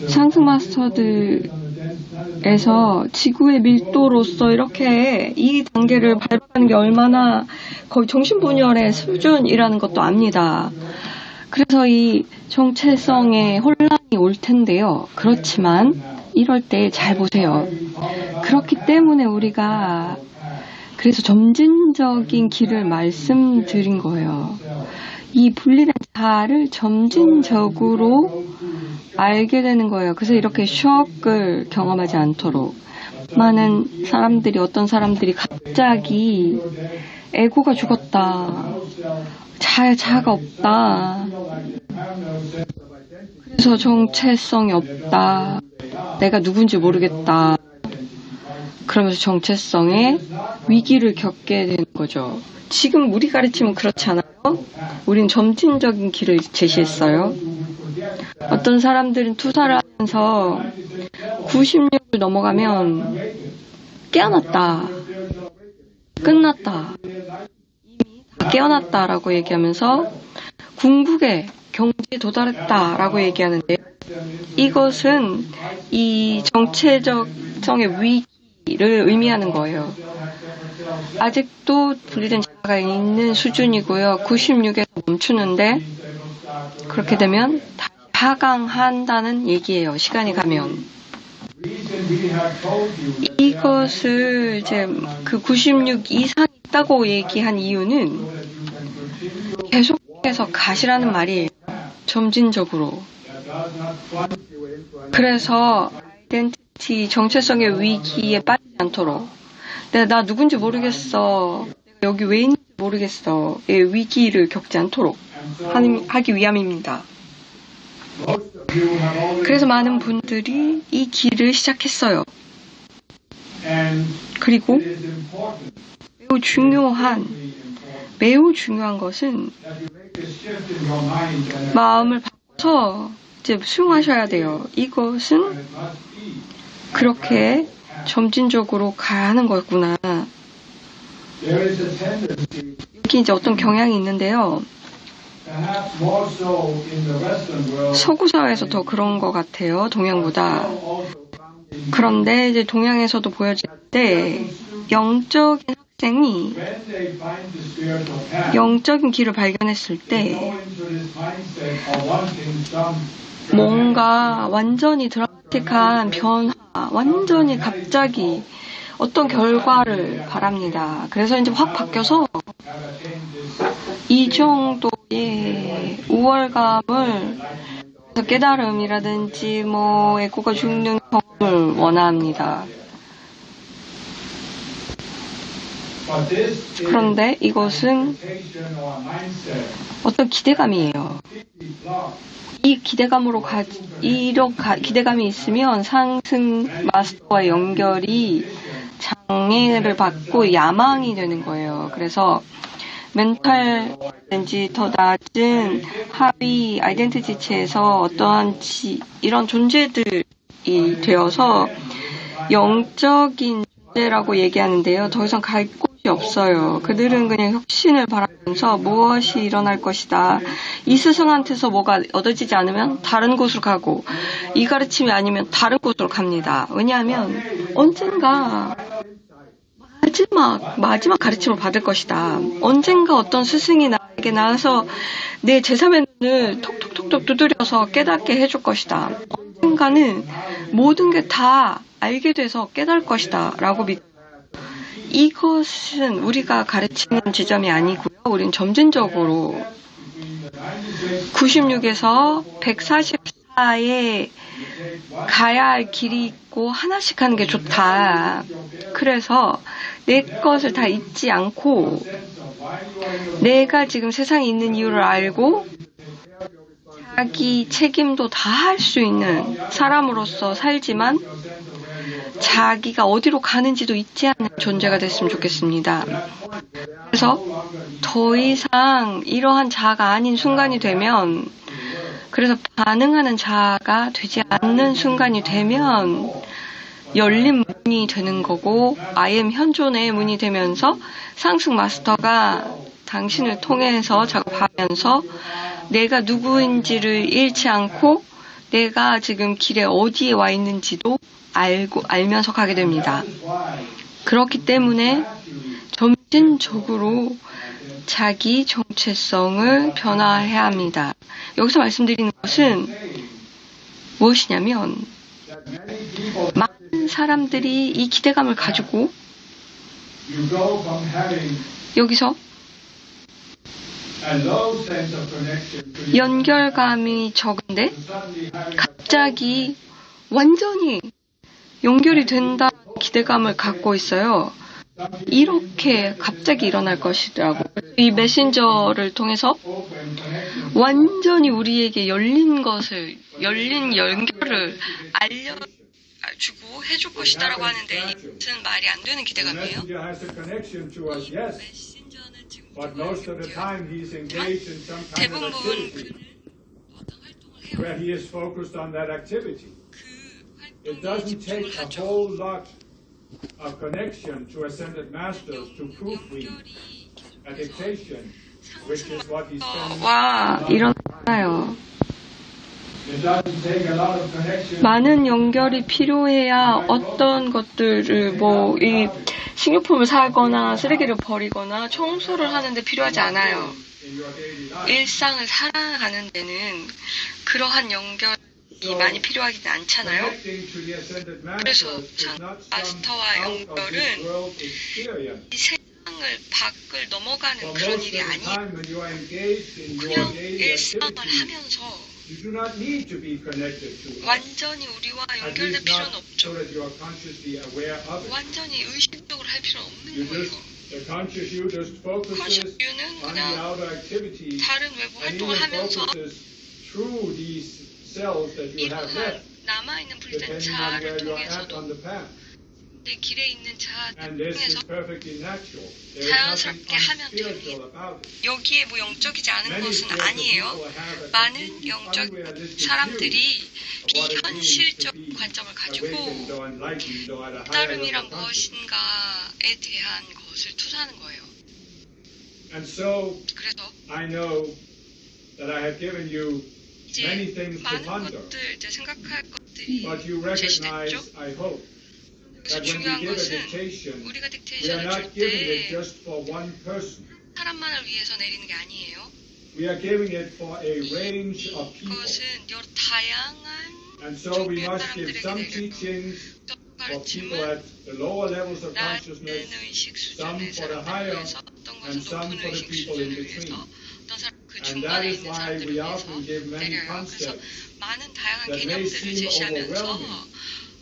Speaker 1: 상승 마스터들에서 지구의 밀도로서 이렇게 이 단계를 밟아가는 게 얼마나 거의 정신분열의 수준이라는 것도 압니다. 그래서 이 정체성의 혼란이 올 텐데요. 그렇지만 이럴 때 잘 보세요. 그렇기 때문에 우리가 그래서 점진적인 길을 말씀드린 거예요. 이 분리된 자아를 점진적으로 알게 되는 거예요. 그래서 이렇게 쇼크를 경험하지 않도록 많은 사람들이 어떤 사람들이 갑자기 에고가 죽었다. 자아가 없다. 그래서 정체성이 없다. 내가 누군지 모르겠다. 그러면서 정체성의 위기를 겪게 되는 거죠. 지금 우리 가르침은 그렇지 않아요? 우린 점진적인 길을 제시했어요. 어떤 사람들은 투사를 하면서 96을 넘어가면 깨어났다. 끝났다. 이미 다 깨어났다라고 얘기하면서 궁극의 경지에 도달했다라고 얘기하는데 이것은 이 정체적성의 위기를 의미하는 거예요. 아직도 분리된 자아가 있는 수준이고요. 96에서 멈추는데 그렇게 되면 다시 하강한다는 얘기예요. 시간이 가면. 이것을 이제 그 96 이상 있다고 얘기한 이유는 계속해서 가시라는 말이에요. 점진적으로. 그래서 아이덴티티 정체성의 위기에 빠지지 않도록 나 누군지 모르겠어. 여기 왜 있는지 모르겠어. 위기를 겪지 않도록 하기 위함입니다. 그래서 많은 분들이 이 길을 시작했어요. 그리고 매우 중요한 것은 마음을 바꿔서 이제 수용하셔야 돼요. 이것은 그렇게 점진적으로 가는 거구나. 여기 이제 어떤 경향이 있는데요. 서구 사회에서 더 그런 것 같아요. 동양보다. 그런데 이제 동양에서도 보여질 때 영적인 학생이 영적인 길을 발견했을 때 뭔가 완전히 드라마틱한 변화, 완전히 갑자기 어떤 결과를 바랍니다. 그래서 이제 확 바뀌어서 이 정도의 우월감을 깨달음이라든지 에고가 죽는 경험을 원합니다. 그런데 이것은 어떤 기대감이에요. 이 기대감으로 기대감이 있으면 상승 마스터와 연결이 장애를 받고 야망이 되는 거예요. 그래서 멘탈든지 더 낮은 하위 아이덴티티체에서 어떠한 이런 존재들이 되어서 영적인 존재라고 얘기하는데요. 더 이상 갈 곳이 없어요. 그들은 그냥 혁신을 바라면서 무엇이 일어날 것이다. 이 스승한테서 뭐가 얻어지지 않으면 다른 곳으로 가고 이 가르침이 아니면 다른 곳으로 갑니다. 왜냐하면 언젠가 마지막 가르침을 받을 것이다. 언젠가 어떤 스승이 나에게 나와서 내 제3의 눈을 톡톡톡톡 두드려서 깨닫게 해줄 것이다. 언젠가는 모든 게 다 알게 돼서 깨달을 것이다. 라고 믿고 이것은 우리가 가르치는 지점이 아니고요. 우린 점진적으로 96에서 144에 가야 할 길이 있고 하나씩 하는 게 좋다. 그래서 내 것을 다 잊지 않고 내가 지금 세상에 있는 이유를 알고 자기 책임도 다 할 수 있는 사람으로서 살지만 자기가 어디로 가는지도 잊지 않는 존재가 됐으면 좋겠습니다. 그래서 더 이상 이러한 자아가 아닌 순간이 되면, 그래서 반응하는 자아가 되지 않는 순간이 되면 열린 문이 되는 거고, I am 현존의 문이 되면서 상승 마스터가 당신을 통해서 작업하면서 내가 누구인지를 잃지 않고 내가 지금 길에 어디에 와 있는지도 알면서 가게 됩니다. 그렇기 때문에 점진적으로 자기 정체성을 변화해야 합니다. 여기서 말씀드리는 것은 무엇이냐면, 많은 사람들이 이 기대감을 가지고 여기서 연결감이 적은데 갑자기 완전히 연결이 된다는 기대감을 갖고 있어요. 이렇게 갑자기 일어날 것이라고. 이 메신저를 통해서 완전히 우리에게 열린 연결을 알려주고 해줄 것이다라고 하는데, 이것은 말이 안 되는 기대감이에요. 메신저는 지금 대부분 그는 어떤 활동을 해요.
Speaker 2: where he is focused on that activity.
Speaker 1: 그
Speaker 2: It
Speaker 1: 활동에
Speaker 2: doesn't
Speaker 1: 집중을
Speaker 2: take a
Speaker 1: 하죠.
Speaker 2: whole lot of connection to ascended masters to proofread a dictation, which is what he spends.
Speaker 1: 와, 일어나요.
Speaker 2: It doesn't take a lot of connection.
Speaker 1: 많은 연결이 필요해야 어떤 것들을 이 식료품을 사거나 쓰레기를 버리거나 청소를 하는데 필요하지 않아요.
Speaker 2: In your daily life.
Speaker 1: 일상을 살아가는 데는 그러한 연결이 많이 필요하지 않잖아요.
Speaker 2: Connecting to the ascended
Speaker 1: 그래서
Speaker 2: masters is not some
Speaker 1: 마스터와
Speaker 2: out of this
Speaker 1: 연결은
Speaker 2: world experience.
Speaker 1: 이 세상을 밖을 넘어가는
Speaker 2: For
Speaker 1: 그런
Speaker 2: most
Speaker 1: 일이
Speaker 2: of the
Speaker 1: 아니에요.
Speaker 2: time when you are engaged in your
Speaker 1: 그냥
Speaker 2: daily
Speaker 1: 일상을
Speaker 2: activities,
Speaker 1: 하면서
Speaker 2: you do not need to be connected to us.
Speaker 1: 완전히 우리와
Speaker 2: At
Speaker 1: 연결될
Speaker 2: least
Speaker 1: 필요는
Speaker 2: not
Speaker 1: 없죠.
Speaker 2: so that you are consciously aware of it.
Speaker 1: 완전히 의식적으로 할 필요는 없는
Speaker 2: You
Speaker 1: 거예요.
Speaker 2: the conscious you just focuses
Speaker 1: Conscious you는
Speaker 2: on the
Speaker 1: 그냥
Speaker 2: outer activities
Speaker 1: 다른 외부
Speaker 2: and
Speaker 1: 활동을
Speaker 2: even
Speaker 1: 하면서
Speaker 2: focuses through these cells that you have
Speaker 1: 이러한
Speaker 2: left,
Speaker 1: 남아있는 불된
Speaker 2: depending on
Speaker 1: 자아를
Speaker 2: where you are at
Speaker 1: 통해서도
Speaker 2: on the path.
Speaker 1: 내 길에 있는 자아를
Speaker 2: And this is
Speaker 1: 통해서
Speaker 2: perfectly natural. There is nothing
Speaker 1: 자연스럽게 하면
Speaker 2: unspiritual about it.
Speaker 1: 여기에 영적이지 않은
Speaker 2: Many
Speaker 1: 것은
Speaker 2: spiritual
Speaker 1: 아니에요.
Speaker 2: people have a
Speaker 1: 많은
Speaker 2: completely
Speaker 1: 영적
Speaker 2: unrealistic
Speaker 1: 사람들이
Speaker 2: view of what it means
Speaker 1: 비현실적
Speaker 2: to be
Speaker 1: 관점을
Speaker 2: awakened
Speaker 1: 가지고
Speaker 2: or enlightened or at a higher level
Speaker 1: 따름이란
Speaker 2: of consciousness.
Speaker 1: 무엇인가에 대한 것을 투사하는 거예요.
Speaker 2: And so
Speaker 1: 그래서
Speaker 2: I know that I have given you
Speaker 1: 이제
Speaker 2: many things to
Speaker 1: 많은
Speaker 2: ponder,
Speaker 1: 것들, 이제 생각할 것들이
Speaker 2: but you
Speaker 1: 제시됐죠.
Speaker 2: recognize, I hope,
Speaker 1: 그래서
Speaker 2: that when we
Speaker 1: 중요한
Speaker 2: give a
Speaker 1: 것은
Speaker 2: dictation,
Speaker 1: 우리가
Speaker 2: we are
Speaker 1: 딕테이션을
Speaker 2: not
Speaker 1: 줄
Speaker 2: giving it
Speaker 1: 때
Speaker 2: just for one person.
Speaker 1: 사람만을 위해서 내리는 게 아니에요.
Speaker 2: We are giving it for a range of people.
Speaker 1: 이것은 여러 다양한
Speaker 2: And so we
Speaker 1: 종류의
Speaker 2: must give
Speaker 1: 사람들에게
Speaker 2: some
Speaker 1: 내려요.
Speaker 2: teachings
Speaker 1: 어떤
Speaker 2: for people
Speaker 1: 가르침은
Speaker 2: at the lower levels of
Speaker 1: 낮은
Speaker 2: consciousness,
Speaker 1: 의식
Speaker 2: some
Speaker 1: 수준의
Speaker 2: for the
Speaker 1: 사람들을
Speaker 2: higher,
Speaker 1: 위해서, 어떤
Speaker 2: and
Speaker 1: 것은
Speaker 2: some
Speaker 1: 높은
Speaker 2: for the
Speaker 1: 의식
Speaker 2: people in
Speaker 1: 수준을
Speaker 2: between.
Speaker 1: 위해서, 어떤 사람 그
Speaker 2: And that
Speaker 1: 중간에
Speaker 2: is
Speaker 1: 있는
Speaker 2: why
Speaker 1: 사람들을
Speaker 2: we
Speaker 1: 위해서
Speaker 2: often give many
Speaker 1: 내려요. 그래서
Speaker 2: concepts
Speaker 1: 많은 다양한
Speaker 2: that may
Speaker 1: 개념들을
Speaker 2: seem
Speaker 1: 제시하면서
Speaker 2: overwhelming,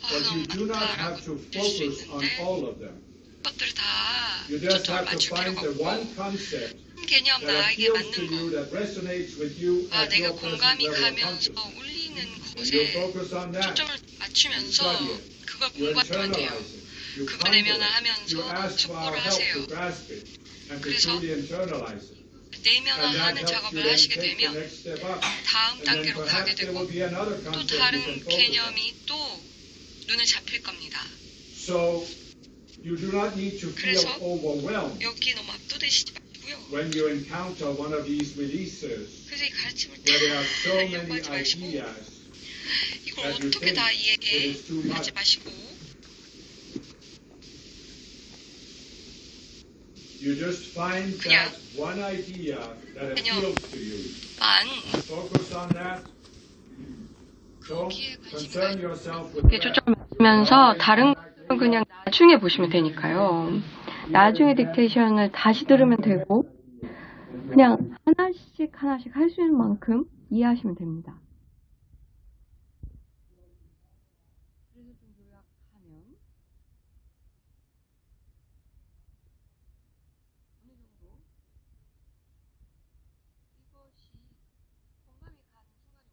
Speaker 2: but you do not have
Speaker 1: 너무
Speaker 2: to
Speaker 1: 많다라고 느낄 수
Speaker 2: focus on
Speaker 1: 있는데
Speaker 2: all of them.
Speaker 1: 그것들을 다
Speaker 2: You just
Speaker 1: 초점을
Speaker 2: have to
Speaker 1: 맞출
Speaker 2: find
Speaker 1: 필요가
Speaker 2: the
Speaker 1: 없고
Speaker 2: one concept
Speaker 1: 한 개념
Speaker 2: that
Speaker 1: 나에게
Speaker 2: appeals to
Speaker 1: 맞는
Speaker 2: you,
Speaker 1: 거,
Speaker 2: that resonates with you
Speaker 1: 아,
Speaker 2: at
Speaker 1: 내가
Speaker 2: your present
Speaker 1: 공감이
Speaker 2: level of
Speaker 1: 가면서
Speaker 2: consciousness.
Speaker 1: 울리는
Speaker 2: And you
Speaker 1: 곳에
Speaker 2: focus on that.
Speaker 1: 초점을 맞추면서
Speaker 2: study it.
Speaker 1: 그걸
Speaker 2: You
Speaker 1: 공부하면 돼요.
Speaker 2: internalize it. You
Speaker 1: 그걸
Speaker 2: ponder it.
Speaker 1: 내면화하면서
Speaker 2: You ask for our
Speaker 1: 숙고를
Speaker 2: help
Speaker 1: 하세요.
Speaker 2: to grasp it and to
Speaker 1: 그래서
Speaker 2: truly internalize it. And that
Speaker 1: 내면화하는
Speaker 2: helps you
Speaker 1: 작업을
Speaker 2: then
Speaker 1: 하시게
Speaker 2: take the
Speaker 1: 되면
Speaker 2: next step up.
Speaker 1: 다음
Speaker 2: And then
Speaker 1: 단계로 가게
Speaker 2: perhaps there
Speaker 1: 되고
Speaker 2: will be another
Speaker 1: 또
Speaker 2: concept you
Speaker 1: 다른
Speaker 2: can focus on.
Speaker 1: 개념이 또 눈에 잡힐 겁니다.
Speaker 2: So you do not need to feel
Speaker 1: 그래서
Speaker 2: overwhelmed
Speaker 1: 여기 너무 압도되시지 마시고요.
Speaker 2: when you encounter one of these releases
Speaker 1: 그래서 이 가르침을 다
Speaker 2: where there are so many
Speaker 1: 하려고 하지 마시고
Speaker 2: ideas
Speaker 1: 이걸
Speaker 2: that you
Speaker 1: 어떻게
Speaker 2: think
Speaker 1: 다
Speaker 2: it is too
Speaker 1: 이해하지
Speaker 2: much.
Speaker 1: 마시고
Speaker 2: You just find
Speaker 1: 그냥
Speaker 2: that one idea that
Speaker 1: 그냥
Speaker 2: appeals to you.
Speaker 1: 만
Speaker 2: Focus on that. Don't
Speaker 1: 거기에
Speaker 2: concern yourself with
Speaker 1: 이렇게
Speaker 2: that.
Speaker 1: 초점을 맞추면서 다른 건 그냥 나중에 보시면 되니까요. 나중에 딕테이션을 다시 들으면 되고 그냥 하나씩 하나씩 할 수 있는 만큼 이해하시면 됩니다. 그래서 좀 요약하면 어느 정도 이것이 공감이 가는 순간이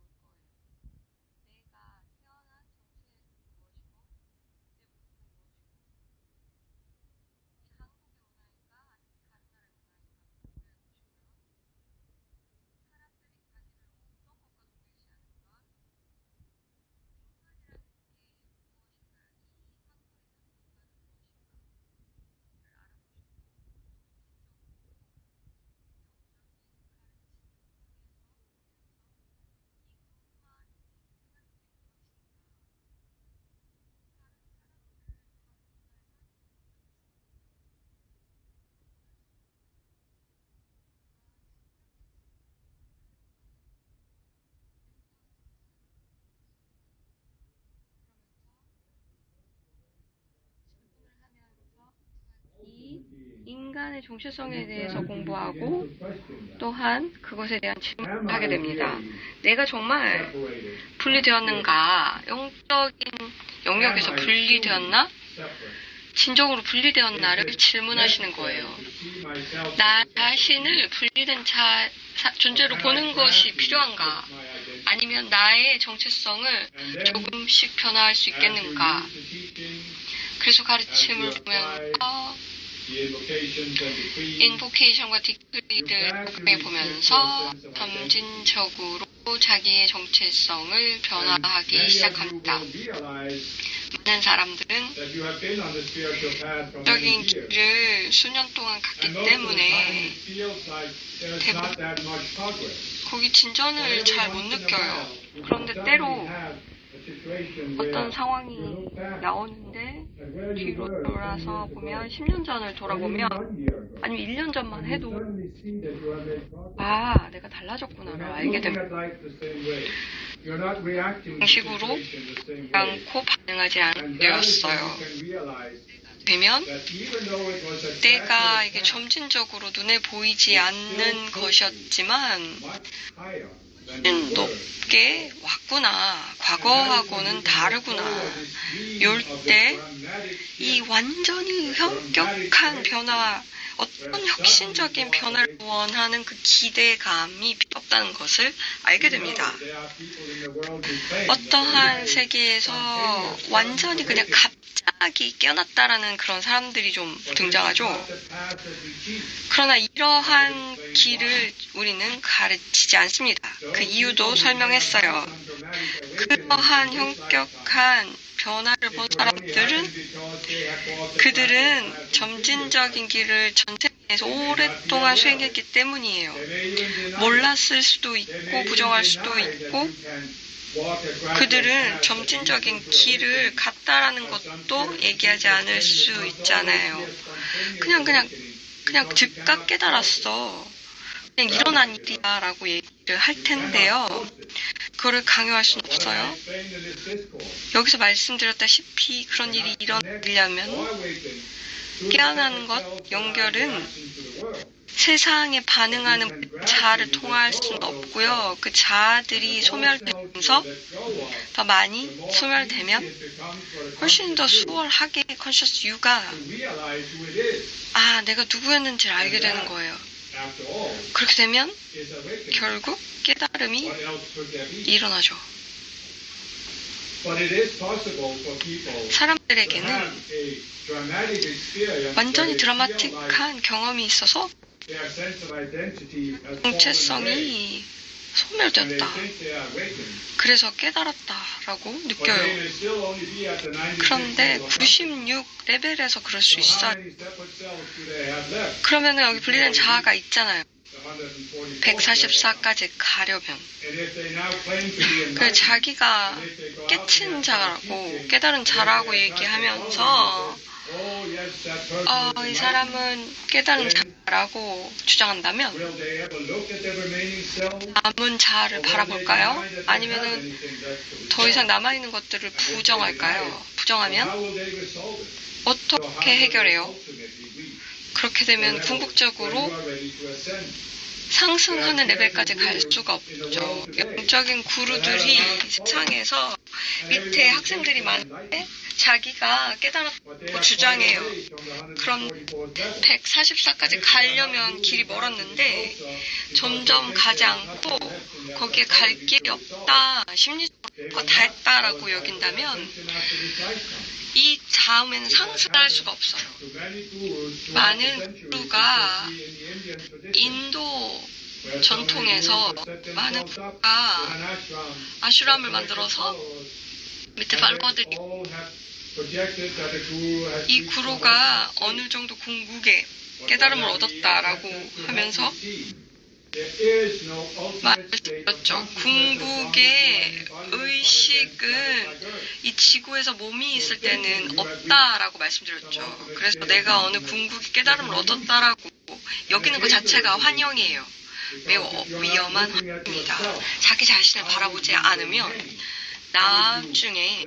Speaker 1: 인간의 정체성에 대해서 공부하고 또한 그것에 대한 질문을 하게 됩니다. 내가 정말 분리되었는가? 영적인 영역에서 분리되었나? 진정으로 분리되었나를 질문하시는 거예요. 나 자신을 분리된 존재로 보는 것이 필요한가? 아니면 나의 정체성을 조금씩 변화할 수 있겠는가? 그래서 가르침을 보면서 인보케이션과 디크리를 보면서 점진적으로 자기의 정체성을 변화하기 시작합니다. 많은 사람들은 적인 길을 수년 동안 갔기 때문에 대부분 거기 진전을 잘 못 느껴요. 그런데 때로 어떤 상황이 나오는데 뒤로 돌아서 보면 10년 전을 돌아보면 아니면 1년 전만 해도 아, 내가 달라졌구나를 알게 됩니다. 방식으로 않고 반응하지 않되었어요. 되면 내가 이게 점진적으로 눈에 보이지 않는 것이었지만 높게 왔구나. 과거하고는 다르구나. 이럴 때 이 완전히 현격한 변화, 어떤 혁신적인 변화를 원하는 그 기대감이 필요 없다는 것을 알게 됩니다. 어떠한 세계에서 완전히 그냥 갑자기 깨어났다라는 그런 사람들이 좀 등장하죠. 그러나 이러한 길을 우리는 가르치지 않습니다. 그 이유도 설명했어요. 그러한 현격한 변화를 본 사람들은 그들은 점진적인 길을 전생에서 오랫동안 수행했기 때문이에요. 몰랐을 수도 있고 부정할 수도 있고 그들은 점진적인 길을 갔다라는 것도 얘기하지 않을 수 있잖아요. 그냥 즉각 깨달았어. 그냥 일어난 일이야 라고 얘기를 할 텐데요. 그거를 강요할 수는 없어요. 여기서 말씀드렸다시피 그런 일이 일어나려면 깨어나는 것, 연결은 세상에 반응하는 자아를 통할 수는 없고요. 그 자아들이 소멸되면서 더 많이 소멸되면 훨씬 더 수월하게 컨셔스 유가 내가 누구였는지를 알게 되는 거예요. 그렇게 되면 결국 깨달음이 일어나죠. 사람들에게는 완전히 드라마틱한 경험이 있어서 정체성이 소멸되었다. 그래서 깨달았다라고 느껴요. 그런데 96레벨에서 그럴 수 있어요. 그러면 여기 분리된 자아가 있잖아요. 144까지 가려면 그 자기가 깨친 자라고 깨달은 자라고 얘기하면서 이 사람은 깨달은 자라고 주장한다면 남은 자아를 바라볼까요? 아니면은 더 이상 남아있는 것들을 부정할까요? 부정하면 어떻게 해결해요? 그렇게 되면 궁극적으로 상승하는 레벨까지 갈 수가 없죠. 영적인 구루들이 세상에서 밑에 학생들이 많은데 자기가 깨달았다고 주장해요. 그럼 144까지 가려면 길이 멀었는데 점점 가지 않고 거기에 갈 길이 없다, 심리적으로 다 했다라고 여긴다면 이 다음에는 상승할 수가 없어요. 많은 구루가 인도 전통에서 많은 구루가 아슈람을 만들어서 밑에 팔로워들이 이 구루가 어느 정도 궁극의 깨달음을 얻었다라고 하면서 말씀드렸죠. 궁극의 의식은 이 지구에서 몸이 있을 때는 없다라고 말씀드렸죠. 그래서 내가 어느 궁극의 깨달음을 얻었다라고 여기는 것 자체가 환영이에요. 매우 위험한 환영입니다. 자기 자신을 바라보지 않으면 나중에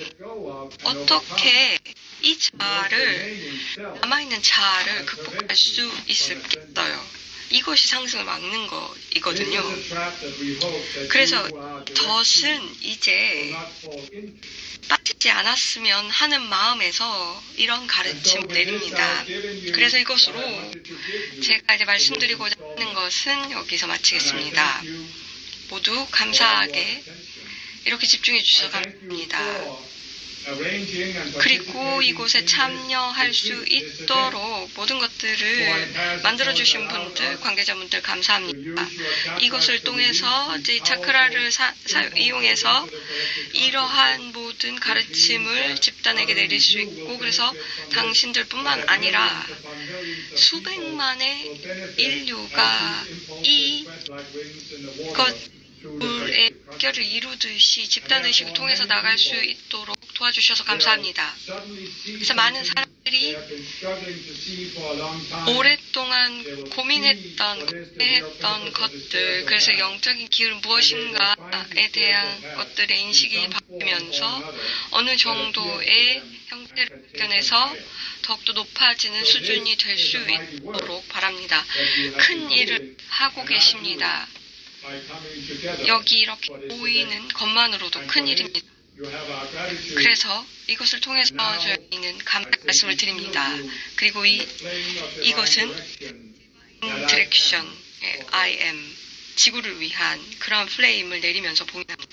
Speaker 1: 어떻게 이 자아를, 남아있는 자아를 극복할 수 있겠어요. 이것이 상승을 막는 거이거든요. 그래서 덫은 이제 빠지지 않았으면 하는 마음에서 이런 가르침을 내립니다. 그래서 이것으로 제가 이제 말씀드리고자 하는 것은 여기서 마치겠습니다. 모두 감사하게 이렇게 집중해 주셔서 감사합니다. 그리고 이곳에 참여할 수 있도록 모든 것들을 만들어주신 분들, 관계자분들 감사합니다. 이것을 통해서 이제 차크라를 이용해서 이러한 모든 가르침을 집단에게 내릴 수 있고, 그래서 당신들뿐만 아니라 수백만의 인류가 이것의 해결을 이루듯이 집단의식을 통해서 나갈 수 있도록 도와주셔서 감사합니다. 그래서 많은 사람들이 오랫동안 고민했던 것들, 그래서 영적인 기회는 무엇인가에 대한 것들의 인식이 바뀌면서 어느 정도의 형태를 발견해서 더욱더 높아지는 수준이 될 수 있도록 바랍니다. 큰 일을 하고 계십니다. 여기 이렇게 모이는 것만으로도 큰 일입니다. 그래서 이것을 통해서 저희는 감사의 말씀을 드립니다. 그리고 이것은 디렉션의 I am, 지구를 위한 그런 플레임을 내리면서 봉인합니다.